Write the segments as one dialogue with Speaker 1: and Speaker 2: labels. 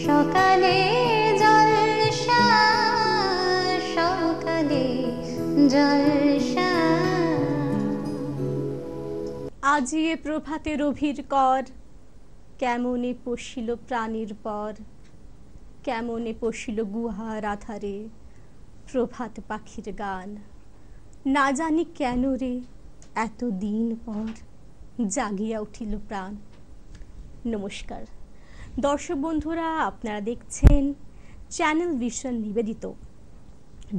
Speaker 1: সকালে জলসা, সকালে জলসা।
Speaker 2: আজিয়ে প্রভাতে রভির কর, কেমনে পশিল প্রাণীর পর, কেমনে পশিল গুহার আধারে প্রভাত পাখির গান। না জানি কেন রে এত দিন পর জাগিয়া উঠিল প্রাণ। নমস্কার দর্শক বন্ধুরা, আপনারা দেখছেন চ্যানেল ভিশন নিবেদিত,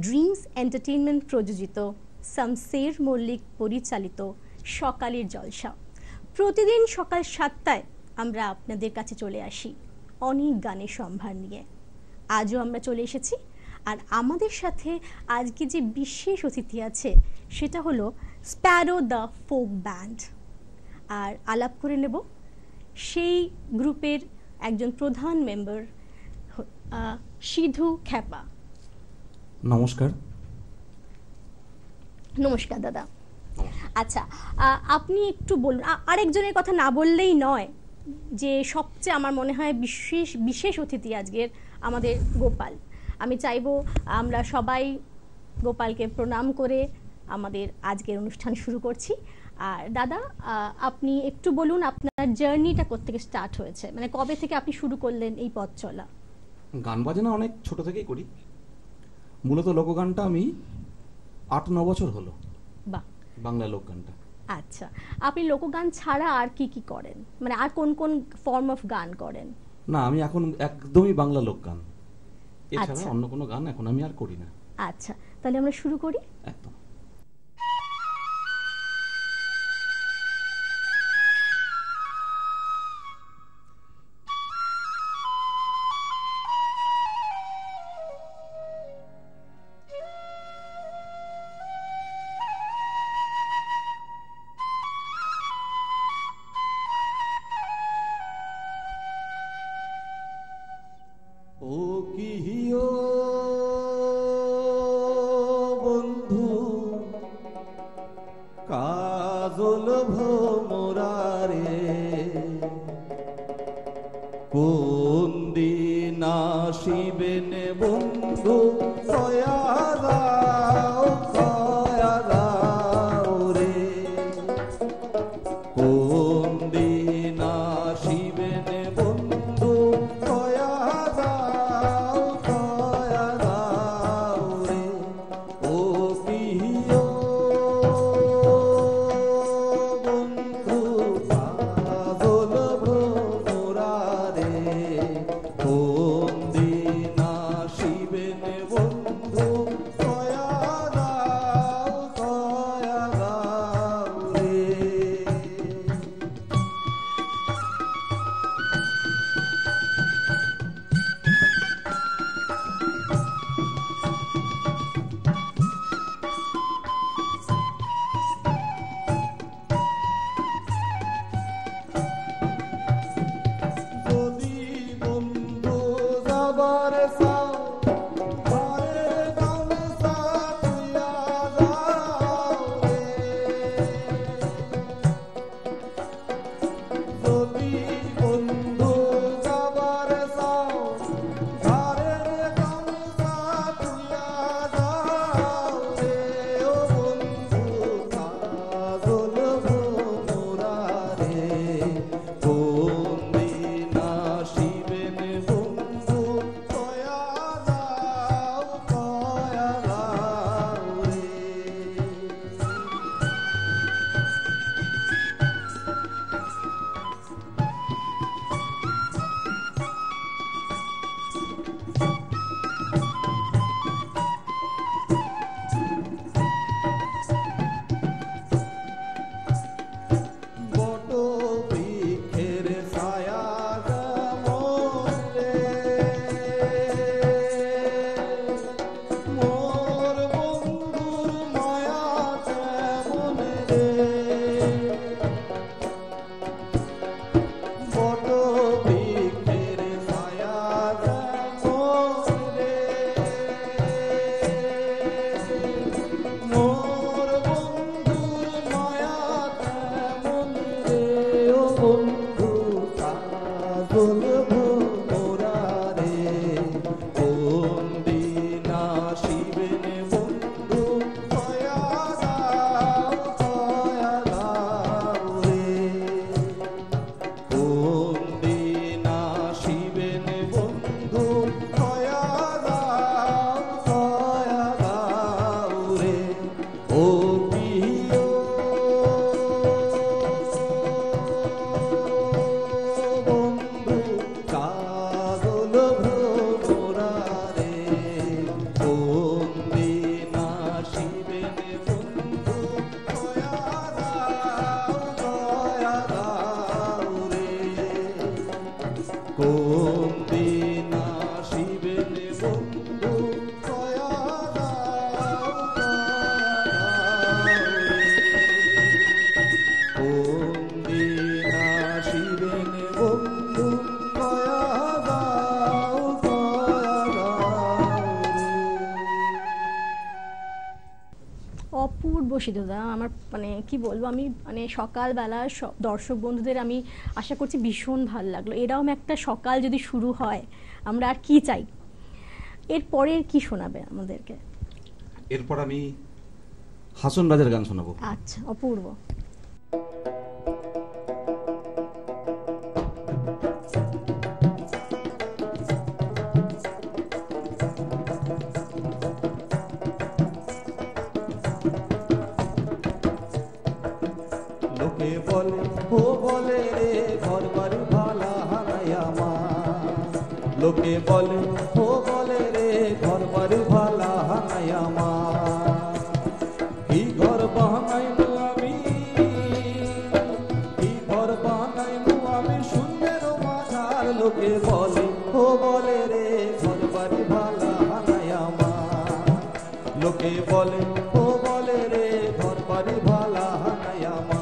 Speaker 2: ড্রিমস এন্টারটেইনমেন্ট প্রযোজিত, শামসের মল্লিক পরিচালিত সকালের জলসা। প্রতিদিন সকাল 7টায় আমরা আপনাদের কাছে চলে আসি অনেক গানের সম্ভার নিয়ে। আজও আমরা চলে এসেছি, আর আমাদের সাথে আজকে যে বিশেষ অতিথি আছে সেটা হলো স্প্যারো দ্য ফোক ব্যান্ড। আর আলাপ করে নেব সেই গ্রুপের একজন প্রধান মেম্বার সিধু খেপা।
Speaker 3: নমস্কার।
Speaker 2: নমস্কার দাদা। আচ্ছা, আপনি একটু বলুন, আরেকজনের কথা না বললেই নয়, যে সবচেয়ে আমার মনে হয় বিশেষ অতিথি আজকের আমাদের গোপাল। আমি চাইবো আমরা সবাই গোপালকে প্রণাম করে আমাদের আজকের অনুষ্ঠান শুরু করছি। আর দাদা, আপনি একটু বলুন আপনার জার্নিটা কোত্থেকে স্টার্ট হয়েছে, মানে কবে থেকে আপনি শুরু করলেন এই পথ চলা?
Speaker 3: গান বাজনা অনেক ছোট থেকেই করি, মূলত লোকগানটা আমি 8-9 বছর হলো।
Speaker 2: বাহ,
Speaker 3: বাংলা লোকগানটা।
Speaker 2: আচ্ছা, আপনি লোকগান ছাড়া আর কি কি করেন, মানে আর কোন কোন ফর্ম অফ গান করেন?
Speaker 3: না, আমি এখন একদমই বাংলা লোকগান, এছাড়া
Speaker 2: আচ্ছা।
Speaker 3: অন্য কোনো গান এখন আমি আর করি না।
Speaker 2: আচ্ছা, তাহলে আমরা শুরু করি।
Speaker 3: একদম।
Speaker 4: ও কিহিও বন্ধু কাজল ভ্রমরারে, কোন দিন আসিবেন বন্ধু কয়া দাও রে, কোন দিন আসিবেন বন্ধু কয়া দাও রে। ও প্রিয় বন্ধু কাজল ভ্রমরারে, কোন দিন আসিবেন বন্ধু কয়া দাও রে। যদি বন্ধু যাবার চাও, ঘরে গামছা তুইয়া যাও রে। যদি বন্ধু যাবার চাও, ঘরে গামছা তুইয়া যাও রে। ও বন্ধু কাজল ভ্রমরারে, কোন দিন আসিবেন বন্ধু কয়া
Speaker 2: শুভসিদ্ধদা, আমার মানে কি বলবো, আমি মানে সকালবেলা দর্শক বন্ধুদের আমি আশা করছি ভীষণ ভালো লাগলো। এরকম একটা সকাল যদি শুরু হয়, আমরা আর কি চাই। এরপরে কি শোনাবে আমাদেরকে?
Speaker 3: এরপর আমি হাসন রাজের গান শোনাবো।
Speaker 2: আচ্ছা, অপূর্ব।
Speaker 4: লোকে বলে ও বলে রে ঘর বাড়ি ভালা হারাই আমার, লোকে বলে ও বলে রে ঘর বাড়ি ভালা হারাই আমার, কি ঘর বানাইনু আমি, কি ঘর বানাইনু আমি শূন্যের মাঝার, লোকে বলে ও বলে রে ঘর বাড়ি ভালা হারাই আমার, লোকে বলে ও বলে রে ঘর বাড়ি ভালা হারাই আমার।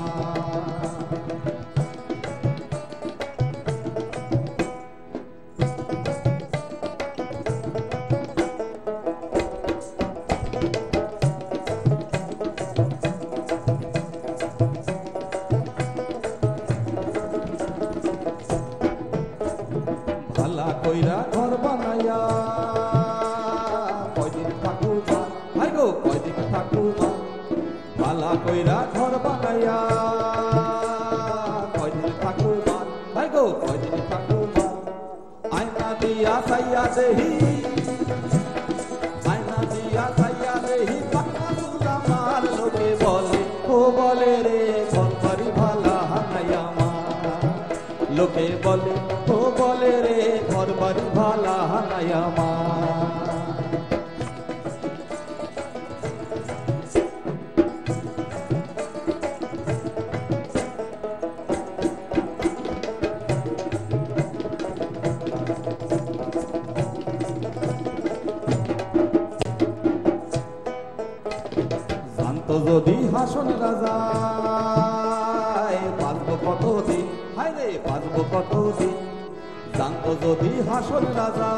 Speaker 4: ভালা কইরা ঘর বানাইয়া কয়দিন থাকুবা, হাই গো কয়দিন থাকুবা, ভালা কইরা ঘর বানাইয়া কয়দিন থাকুবা, হাই গো কয়দিন থাকুবা, আয়না দিয়া সাইয়া দেহি, আয়না দিয়া সাইয়া দেহি পাকা চুল আমার, লোকে বলে ও বলে রে ঘর বাড়ি ভালা হানাই আমার, লোকে বলে ও বলে রে ঘর বাড়ি ভালা হানাই আমার। জানতো যদি হাসন রাজা বাঁচবো কতদিন, হায় রে বাঁচবো কতদিন, জানতো যদি হাসন রাজা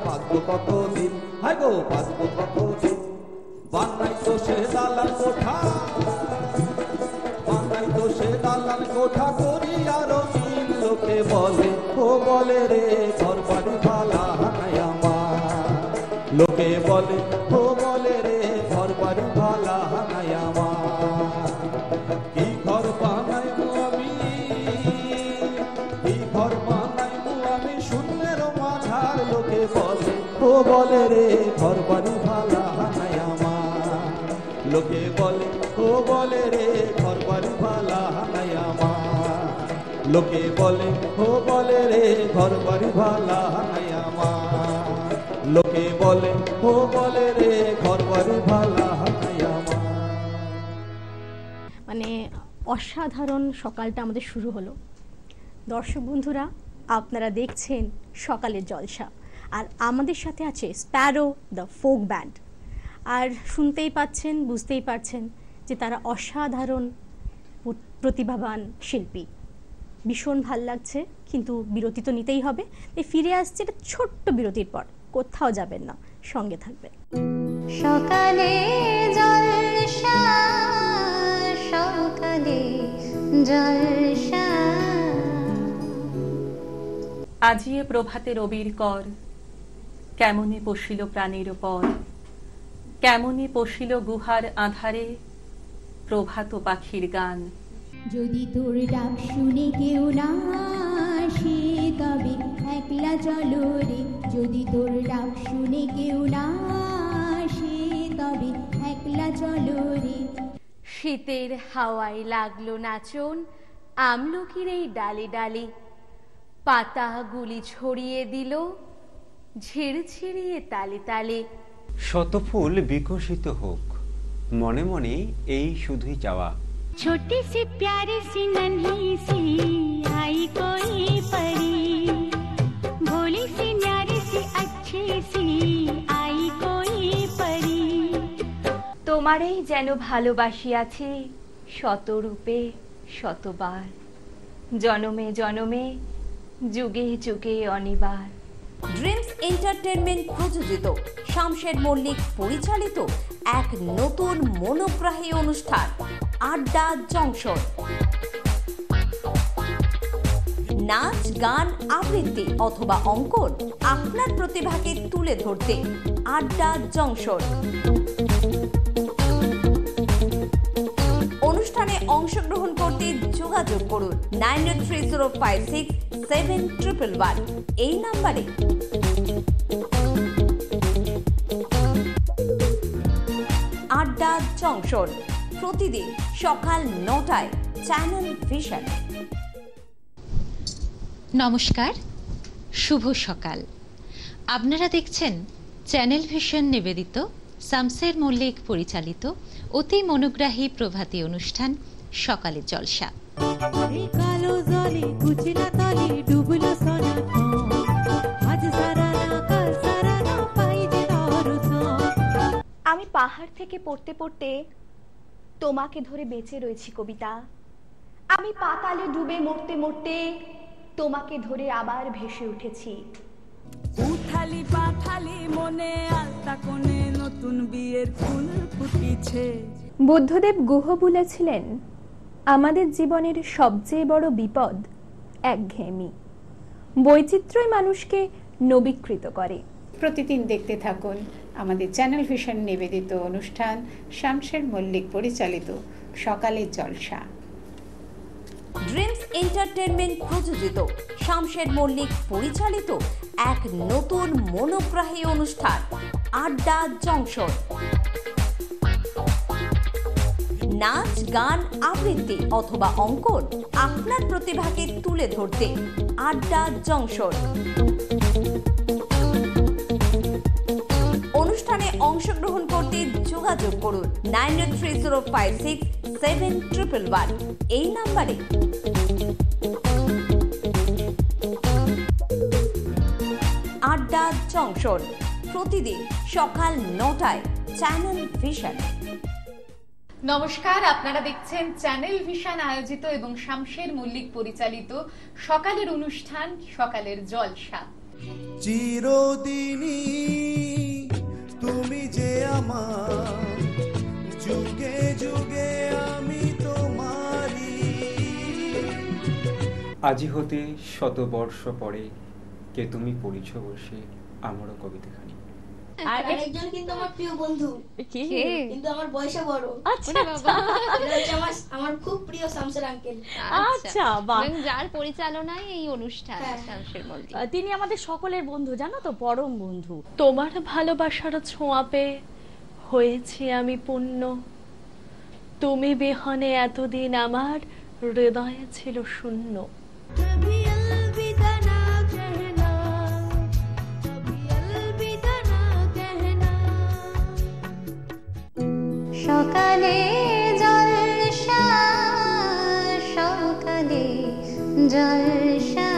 Speaker 4: বাঁচবো কতদিন, হায় গো বাঁচবো কতদিন, বানাই তো সে দালান কোঠা, বানাই তো সে দালান কোঠা করি আরো দিন, লোকে বলে ও বলে রে ঘর বাড়ি ভালা হানাই আমার, লোকে বলে ও বলে রে ঘর বাড়ি ভালা হানাই আমার, কি ঘর বানাইবো আমি, কি ঘর বানাইবো আমি শূন্যের মাঝার, লোকে বলে ও বলে রে ঘর বাড়ি ভালা হানাই আমার, লোকে বলে ও বলে রে ঘর বাড়ি ভালা হানাই আমার, লোকে বলে ও বলে রে ঘর বাড়ি ভালা হানাই আমার, লোকে বলে ও বলে রে ঘর বাড়ি ভালা হানাই আমার।
Speaker 2: মানে অসাধারণ সকালটা আমাদের শুরু হলো। দর্শক বন্ধুরা, আপনারা দেখছেন সকালের জলসা, আর আমাদের সাথে আছে স্প্যারো দ্য ফোক ব্যান্ড। আর শুনতেই পাচ্ছেন, বুঝতেই পারছেন যে তারা অসাধারণ প্রতিভাবান শিল্পী। ভীষণ ভাল লাগছে, কিন্তু বিরতি তো নিতেই হবে। তাই ফিরে আসছে একটা ছোট্ট বিরতির পর। কোথাও যাবেন না, সঙ্গে থাকবেন।
Speaker 1: সকালে জলসা, সকালে জলসা।
Speaker 5: আজিয়ে প্রভাতে রবির কর, কেমনে পশিল প্রাণীর পর, কেমনে পশিল গুহার আধারে প্রভাত পাখির গান।
Speaker 6: যদি তোর ডাক শুনে কেউ না আসে, তবে একলা চলো রে, যদি তোর ডাক শুনে কেউ না আসে, তবে একলা চলো রে।
Speaker 7: শীতের হাওয়ায় লাগলো নাচন আমলকির এই ডালে ডালে, পাতাগুলি ছড়িয়ে দিল ঝিরঝিরিয়ে তালে তালে।
Speaker 8: শত ফুল বিকশিত হোক, মনে মনে এই শুধুই চাওয়া।
Speaker 6: छोटी सी प्यारी सी नन्ही सी आई कोई परी, भोली सी न्यारी सी अच्छी सी आई कोई परी।
Speaker 7: তোমারেই যেন ভালোবাসিয়াছি শতরূপে শতবার, জনমে জনমে যুগে যুগে অনিবার।
Speaker 9: ড্রিমস এন্টারটেনমেন্ট প্রযোজিত, শামশের মল্লিক পরিচালিত এক নতুন মনোগ্রাহী অনুষ্ঠান আড্ডা জংশন। নাচ, গান, আবৃত্তি অথবা অঙ্কন, আপনার প্রতিভাকে তুলে ধরতে আড্ডা জংশন। অনুষ্ঠানে অংশগ্রহণ করতে যোগাযোগ করুন 9830567111 এই নাম্বারে। আড্ডা জংশন প্রতিদিন সকাল 9টায় চ্যানেল ভিশন।
Speaker 10: নমস্কার, শুভ সকাল। আপনারা দেখছেন চ্যানেল ভিশন নিবেদিত শামশের মল্লিক পরিচালিত অতি মনোগ্রাহী প্রভাতী অনুষ্ঠান সকালের জলসা।
Speaker 7: আমি পাহাড় থেকে পড়তে পড়তে তোমাকে ধরে বেঁচে রয়েছি কবিতা। আমি পাতালে ডুবে মরতে মরতে তোমাকে ধরে আবার ভেসে উঠেছি।
Speaker 11: উথালি পাথালি মনে আলতা কোণে নতুন বিয়ের ফুল ফুটেছে।
Speaker 12: বুদ্ধদেব গুহ বলেছিলেন, আমাদের জীবনের সবচেয়ে বড় বিপদ একঘেয়েমি। বৈচিত্র্যই মানুষকে নবীকৃত করে।
Speaker 13: প্রতিদিন দেখতে থাকুন আমাদের চ্যানেল ভিশন নিবেদিত অনুষ্ঠান শামশের মল্লিক পরিচালিত সকালের জলসা।
Speaker 9: ড্রিমস এন্টারটেনমেন্ট প্রযোজিত, শামশের মল্লিক পরিচালিত এক নতুন মনোগ্রাহী অনুষ্ঠান আড্ডা জংশন। নাচ, গান, আবৃত্তি অথবা অঙ্কন, আপনার প্রতিভাকে তুলে ধরতে আড্ডা জংশন। অনুষ্ঠানে অংশগ্রহণ করতে যোগাযোগ করুন 9830567111 এই নাম্বারে। আড্ডা জংশন প্রতিদিন সকাল 9টায় চ্যানেল ভিশন।
Speaker 14: নমস্কার, আপনারা দেখছেন চ্যানেল ভিশন আয়োজিত এবং শামশের মল্লিক পরিচালিত সকালের অনুষ্ঠান সকালের জলসা।
Speaker 4: চিরদিনই তুমি যে আমার, যুগে যুগে আমি তোমারি।
Speaker 8: আজি হতে শতবর্ষ পরে কে তুমি পড়িছ বসে আমারও কবিতাখানি।
Speaker 15: আর আরেকজন কিন্তু আমার প্রিয় বন্ধু, কিন্তু আমার বয়সে বড়।
Speaker 16: আচ্ছা বাবা,
Speaker 15: আমার খুব প্রিয় শামশের আঙ্কেল।
Speaker 16: আচ্ছা বাহ, যার পরিচালনায় এই অনুষ্ঠান শামশের মল্লিক।
Speaker 11: তিনি আমাদের সকলের বন্ধু, জানো তো, পরম বন্ধু। তোমার ভালোবাসার ছোঁয়া পেয়ে হয়েছি আমি পূর্ণ। তুমি বিহনে এতদিন আমার হৃদয়ে ছিল শূন্য।
Speaker 1: সকালে জলসা, সকালে জলসা।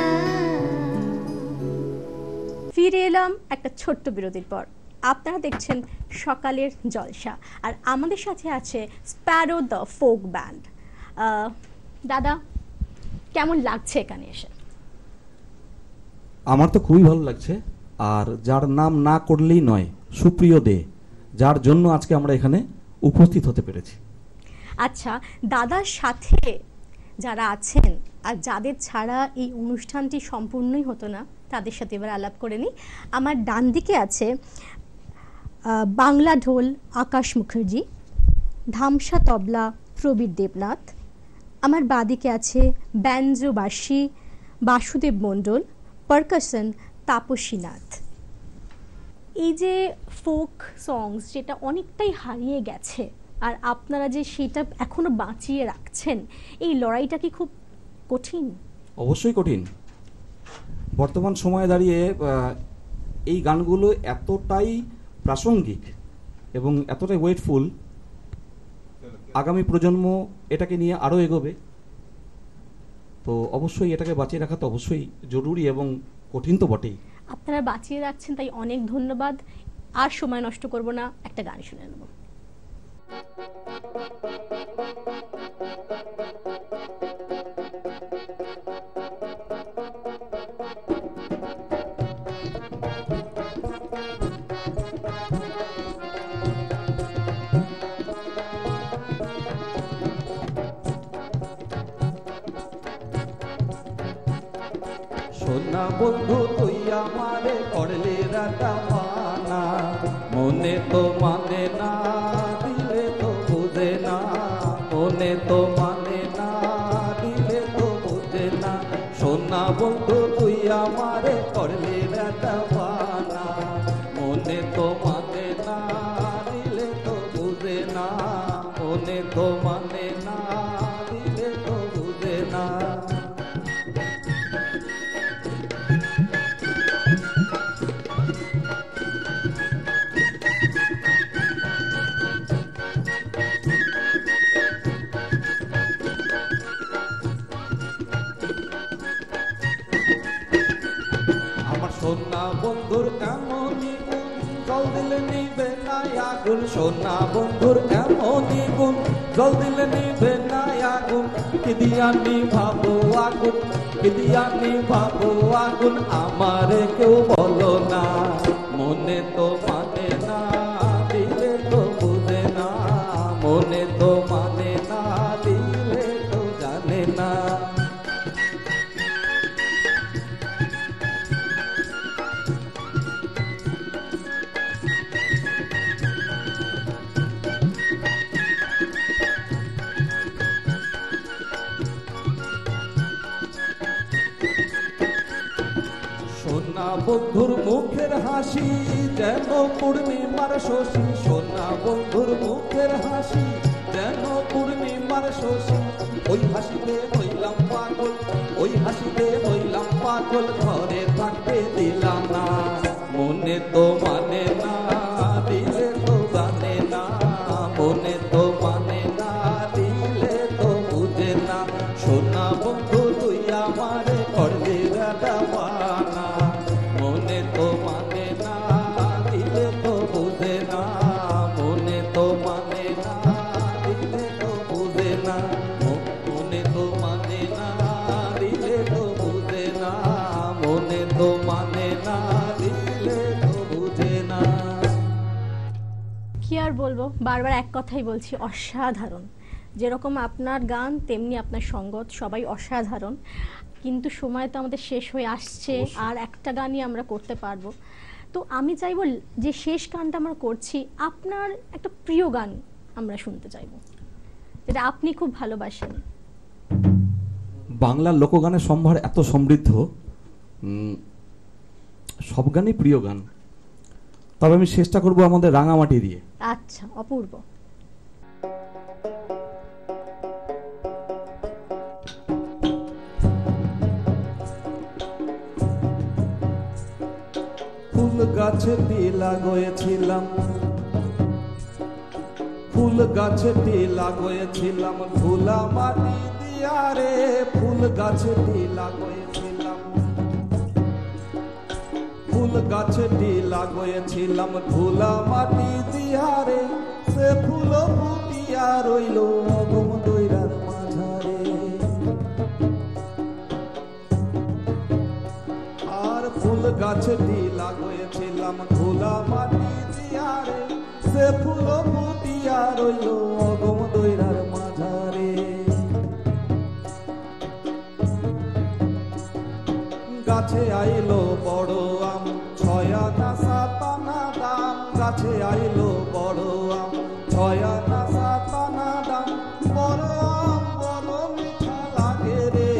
Speaker 2: ফিরে এলাম একটা ছোট্ট বিরতির পর। আপনারা দেখছেন সকালের জলসা, আর আমাদের সাথে আছে স্প্যারো দ্য ফোক ব্যান্ড। দাদা, কেমন লাগছে এখানে এসে?
Speaker 3: আমার তো খুবই ভালো লাগছে, আর যার নাম না করলেই নয়, সুপ্রিয় দে, যার জন্য আজকে আমরা এখানে উপস্থিত হতে পেরেছি।
Speaker 2: আচ্ছা, দাদার সাথে যারা আছেন আর যাদের ছাড়া এই অনুষ্ঠানটি সম্পূর্ণই হতো না, তাদের সাথে এবার আলাপ করে নিই। আমার ডান দিকে আছে বাংলা ঢোল আকাশ মুখার্জি, ধামসা তবলা প্রবীর দেবনাথ। আমার বাঁদিকে আছে ব্যাঞ্জো বাঁশি বাসুদেব মণ্ডল, পারকাশন তাপসী নাথ। এই যে ফোক সংস, যেটা অনেকটাই হারিয়ে গেছে, আর আপনারা যে সেটা এখনো বাঁচিয়ে রাখছেন, এই লড়াইটা কি খুব কঠিন?
Speaker 3: অবশ্যই কঠিন। বর্তমান সময়ে দাঁড়িয়ে এই গানগুলো এতটাই প্রাসঙ্গিক এবং এতটাই ওয়েটফুল, আগামী প্রজন্ম এটাকে নিয়ে আরও এগোবে। তো অবশ্যই এটাকে বাঁচিয়ে রাখা তো অবশ্যই জরুরি এবং কঠিন তো বটেই।
Speaker 2: আপনারা বাঁচিয়ে রাখছেন, তাই অনেক ধন্যবাদ। আর সময় নষ্ট করব না, একটা গান শুনে নেব।
Speaker 4: বন্ধু তুই আমারে করলি রাটা মানা, মনে তো মানে না দিলে তো বুঝে না, মনে তো মানে না দিলে তো বুঝে না, সোনা বন্ধু তুই আমারে করলি রাটা মানা, মনে তো মানে না দিলে তো বুঝে না, মনে তো মানে না দিলে তো বুঝে না। আমার সোনা বন্ধুর এমনই গুণ, জল দিলে নিবে না আগুন, সোনা বন্ধুর এমনই গুণ, জল দিলে নিবে না আগুন, কি দিয়া নিভাবো আগুন, কি দিয়া নিভাবো আগুন, আমারে কেউ বলো না, মনে তো মানে না দিলে তো বুঝে না, মনে তো মানে না দিলে তো জানে না। সোনা বন্ধুর মুখের হাসি যেন পূর্ণিমার শশী, সোনা বন্ধুর মুখের হাসি যেন পূর্ণিমার শশী, ওই হাসিতে হইলাম পাগল, ওই হাসিতে হইলাম পাগল, ঘরে থাকতে দিলাম না, মনে তো মানে না দিলে তো জানে না, মনে তো মানে না দিলে তো বুঝে না, সোনা বন্ধু তুই আমারে করলি রাটা মানা, মনে তো মানে না দিলে তো বুঝে না, মনে তো মানে না দিলে তো বুঝে না, মনে তো মানে না দিলে তো বুঝে না, মনে তো মানে না দিলে তো বুঝে না।
Speaker 2: কি আর বলবো, বারবার এক কথাই বলছি, অসাধারণ। যেরকম আপনার গান তেমনি আপনার সঙ্গত, সবাই অসাধারণ। কিন্তু সময় তো আমাদের শেষ হয়ে আসছে, আর একটা গানই আমরা করতে পারবো। তো আমি চাইবো যে শেষ গানটা আমরা করছি, আপনার একটা প্রিয় গান আমরা শুনতে চাইবো, যেটা আপনি খুব ভালোবাসেন।
Speaker 3: বাংলার লোকগানের সম্ভার এত সমৃদ্ধ, সব গানই প্রিয় গান, তবে আমি চেষ্টা করব আমাদের রাঙামাটি দিয়ে।
Speaker 2: আচ্ছা, অপূর্ব।
Speaker 4: ফুল গাছেতে লাগয়েছিলাম, ফুল গাছেতে লাগয়েছিলাম, ধুলা মাটি দিয়া রে, ফুল গাছেতে লাগয়েছিলাম, ফুল গাছেতে লাগয়েছিলাম, ধুলা মাটি দিয়া রে, সে ফুল ফুটিয়া রইল গম দইরার মাঝারে, আর ফুল গাছেতে লাগয়েছিলাম, ধুলা মাটি দিয়া রে, সে ফুল ফুটিয়া রইল গম দইরার মাঝারে, গাছে আইলো বড় আম, ছয় আনা সাত আনা দাম, গাছে আইলো বড় আম, ছয় আনা সাত আনা দাম, বড় আম বড় মিঠা লাগে রে,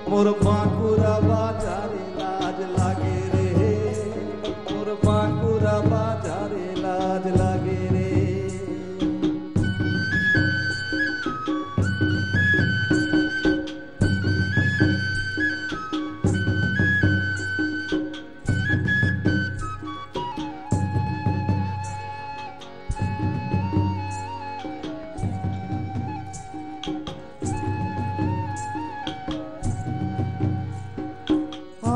Speaker 4: মোর বাঁকুড়া বাজারে লাজ লাগে রে, মোর বাঁকুড়া বাজারে লাজ লাগে রে।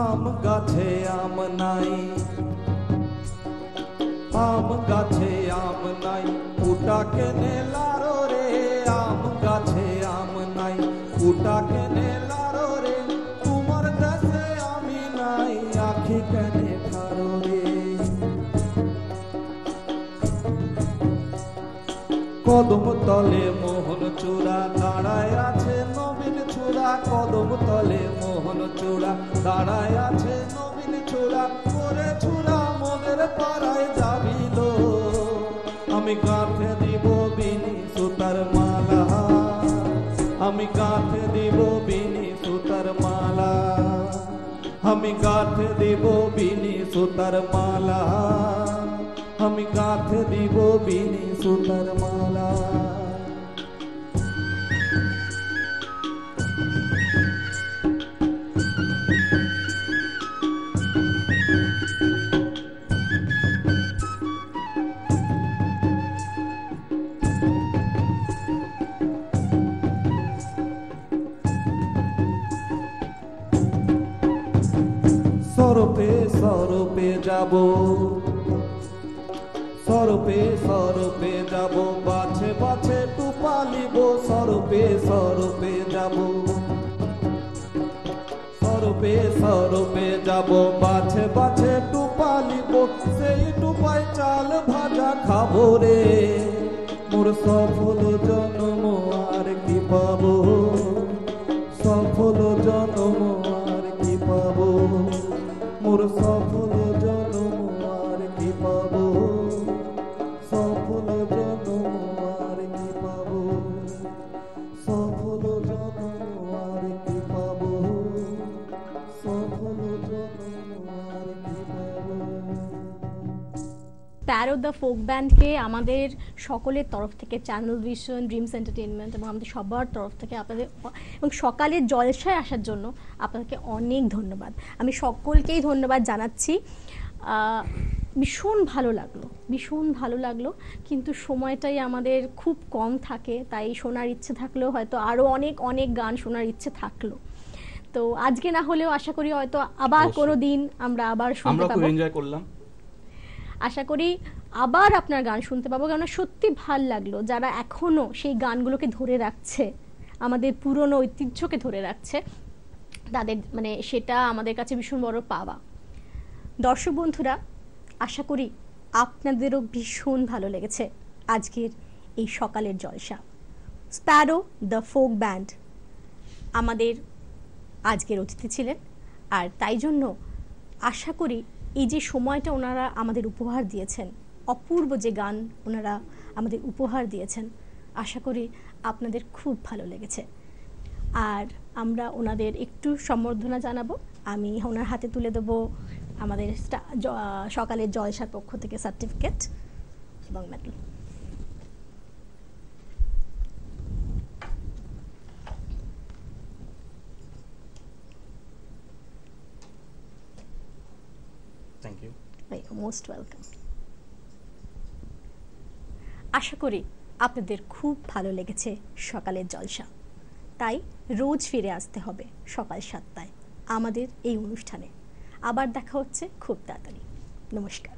Speaker 4: আম গাছে আম নাই, আম গাছে আম নাই, কুটা কেনে লারো রে, আম গাছে আম নাই, কুটা কেনে লারো রে, তোমার দেশে আমি নাই, আখি কেনে ঠারো রে, কদম তলে মোহন চূড়া দাঁড়ায় আছে নবীন চূড়া, কদম তলে মোহন চূড়া, দাঁড়ায় আছে নবীন চূড়া, করে চূড়া মনের পাড়ায় যাবিল। আমি গাঁথে দিব বিনি সুতার মালা, আমি গাঁথে দিব বিনি সুতার মালা, আমি গাঁথে দিব বিনি সুতার মালা, আমি গাঁথে দিব বিনি সুতার মালা। সরপে সরপে যাব, সরপে সরপে যাব, বাছে বাছে টুপালিব, সরপে সরপে যাব, সরপে সরপে যাব, বাছে বাছে টুপালিব, সেই টুপায় চাল ভাজা খাবো রে। মোর সফল জন্ম আর কি পাবো, সফল জন্ম আর কি পাবো, মোর সফল জন্ম আর কি পাবো, সফল জন্ম আর কি পাবো, সফল জন্ম আর কি পাবো, সফল জন্ম আর কি পাবো।
Speaker 2: প্যারো দ্য ফোক ব্যান্ডকে আমাদের সকলের তরফ থেকে, চ্যানেল ভিশন, ড্রিমস এন্টারটেইনমেন্ট এবং আমাদের সবার তরফ থেকে আপনাদের এবং সকালের জলসায় আসার জন্য আপনাকে অনেক ধন্যবাদ। আমি সকলকেই ধন্যবাদ জানাচ্ছি। ভীষণ ভালো লাগলো, ভীষণ ভালো লাগলো, কিন্তু সময়টাই আমাদের খুব কম থাকে, তাই শোনার ইচ্ছে থাকলেও হয়তো আরও অনেক অনেক গান শোনার ইচ্ছে থাকলো। তো আজকে না হলেও আশা করি হয়তো আবার কোনো দিন আমরা আবার শুনতে পাবো।
Speaker 3: এনজয় করলাম,
Speaker 2: আশা করি আবার আপনার গান শুনতে পাবো, কারণ সত্যি ভাল লাগলো যারা এখনো সেই গানগুলোকে ধরে রাখছে, আমাদের পুরনো ঐতিহ্যকে ধরে রাখছে, তাদের মানে সেটা আমাদের কাছে ভীষণ বড় পাওয়া। দর্শক বন্ধুরা, আশা করি আপনাদেরও ভীষণ ভালো লেগেছে আজকের এই সকালের জলসা। স্প্যারো দ্য ফোক ব্যান্ড আমাদের আজকের অতিথি ছিলেন, আর তাই জন্য আশা করি এই যে সময়টা ওনারা আমাদের উপহার দিয়েছেন, অপূর্ব যে গান ওনারা আমাদের উপহার দিয়েছেন, আশা করি আপনাদের খুব ভালো লেগেছে। আর আমরা ওনাদের একটু সম্বর্ধনা জানাবো। আমি ওনার হাতে তুলে দেবো আমাদের সকালের জলসার পক্ষ থেকে সার্টিফিকেট এবং medal.
Speaker 3: Thank you,
Speaker 2: most welcome. আশা করি আপনাদের খুব ভালো লেগেছে সকালের জলসা, তাই রোজ ফিরে আসতে হবে সকাল 7টায় আমাদের এই অনুষ্ঠানে। আবার দেখা হচ্ছে খুব তাড়াতাড়ি। নমস্কার।